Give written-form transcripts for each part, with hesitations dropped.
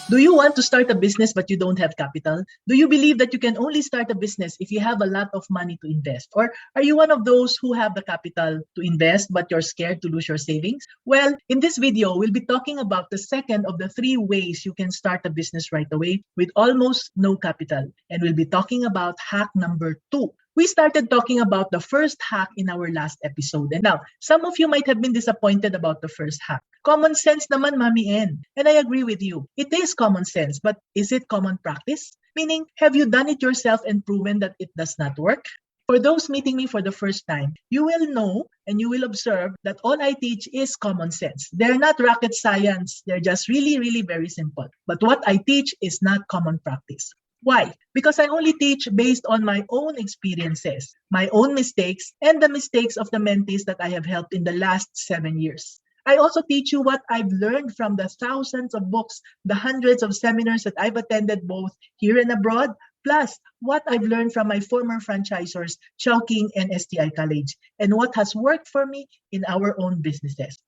Do you want to start a business but you don't have capital? Do you believe that you can only start a business if you have a lot of money to invest? Or are you one of those who have the capital to invest but you're scared to lose your savings? Well, in this video, we'll be talking about the second of the three ways you can start a business right away with almost no capital. And we'll be talking about hack number 2. We started talking about the first hack in our last episode. And now, some of you might have been disappointed about the first hack. Common sense naman, Mami N. And I agree with you. It is common sense, but is it common practice? Meaning, have you done it yourself and proven that it does not work? For those meeting me for the first time, you will know and you will observe that all I teach is common sense. They're not rocket science. They're just really, really very simple. But what I teach is not common practice. Why? Because I only teach based on my own experiences, my own mistakes, and the mistakes of the mentees that I have helped in the last 7 years. I also teach you what I've learned from the thousands of books, the hundreds of seminars that I've attended both here and abroad, plus what I've learned from my former franchisors, Chowking and STI College, and what has worked for me in our own businesses.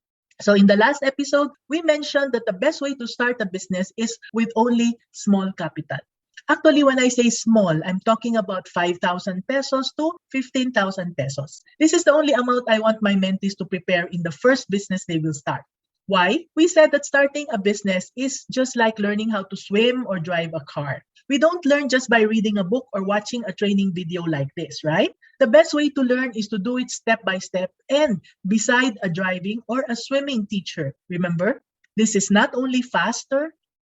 So in the last episode, we mentioned that the best way to start a business is with only small capital. Actually, when I say small, I'm talking about 5,000 pesos to 15,000 pesos. This is the only amount I want my mentees to prepare in the first business they will start. Why? We said that starting a business is just like learning how to swim or drive a car. We don't learn just by reading a book or watching a training video like this, right? The best way to learn is to do it step by step and beside a driving or a swimming teacher. Remember, this is not only faster,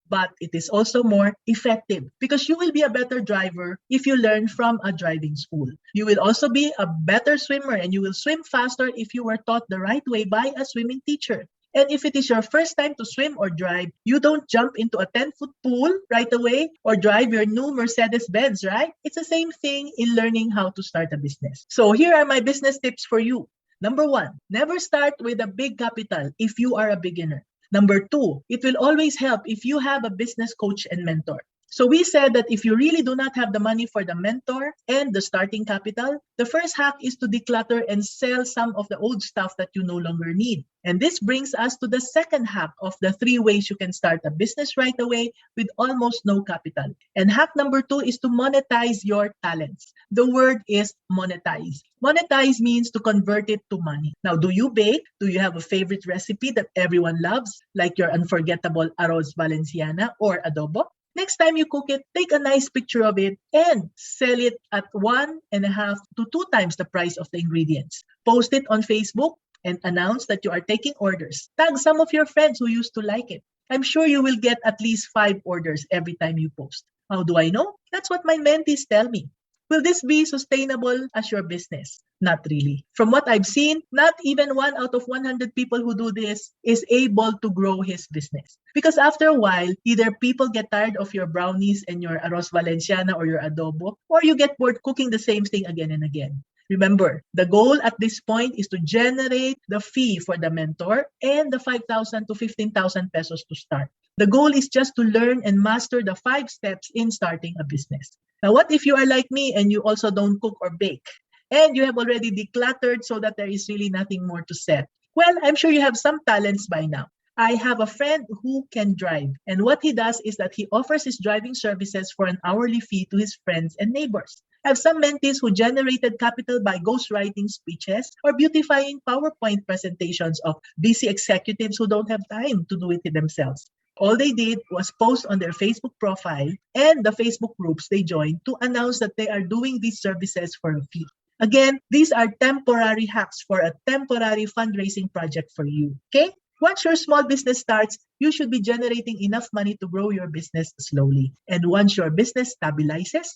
but it is also more effective because you will be a better driver if you learn from a driving school. You will also be a better swimmer and you will swim faster if you were taught the right way by a swimming teacher. And if it is your first time to swim or drive, you don't jump into a 10-foot pool right away or drive your new Mercedes-Benz, right? It's the same thing in learning how to start a business. So here are my business tips for you. Number 1, never start with a big capital if you are a beginner. Number 2, it will always help if you have a business coach and mentor. So we said that if you really do not have the money for the mentor and the starting capital, the first hack is to declutter and sell some of the old stuff that you no longer need. And this brings us to the second hack of the 3 ways you can start a business right away with almost no capital. And hack number 2 is to monetize your talents. The word is monetize. Monetize means to convert it to money. Now, do you bake? Do you have a favorite recipe that everyone loves, like your unforgettable arroz valenciana or adobo? Next time you cook it, take a nice picture of it and sell it at 1.5 to 2 times the price of the ingredients. Post it on Facebook and announce that you are taking orders. Tag some of your friends who used to like it. I'm sure you will get at least 5 orders every time you post. How do I know? That's what my mentees tell me. Will this be sustainable as your business? Not really. From what I've seen, not even 1 out of 100 people who do this is able to grow his business. Because after a while, either people get tired of your brownies and your arroz valenciana or your adobo, or you get bored cooking the same thing again and again. Remember, the goal at this point is to generate the fee for the mentor and the 5,000 to 15,000 pesos to start. The goal is just to learn and master the 5 steps in starting a business. Now, what if you are like me and you also don't cook or bake? And you have already decluttered so that there is really nothing more to sell? Well, I'm sure you have some talents by now. I have a friend who can drive. And what he does is that he offers his driving services for an hourly fee to his friends and neighbors. I have some mentees who generated capital by ghostwriting speeches or beautifying PowerPoint presentations of busy executives who don't have time to do it themselves. All they did was post on their Facebook profile and the Facebook groups they joined to announce that they are doing these services for a fee. Again, these are temporary hacks for a temporary fundraising project for you. Okay? Once your small business starts, you should be generating enough money to grow your business slowly. And once your business stabilizes,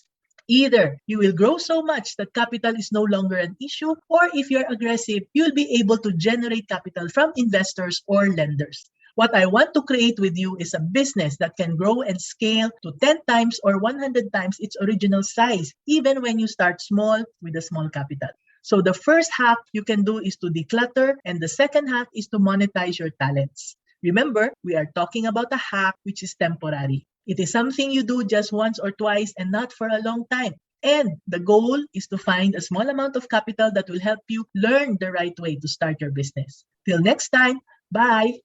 either you will grow so much that capital is no longer an issue, or if you're aggressive, you'll be able to generate capital from investors or lenders. What I want to create with you is a business that can grow and scale to 10 times or 100 times its original size, even when you start small with a small capital. So the first hack you can do is to declutter, and the second hack is to monetize your talents. Remember, we are talking about a hack which is temporary. It is something you do just once or twice and not for a long time. And the goal is to find a small amount of capital that will help you learn the right way to start your business. Till next time, bye!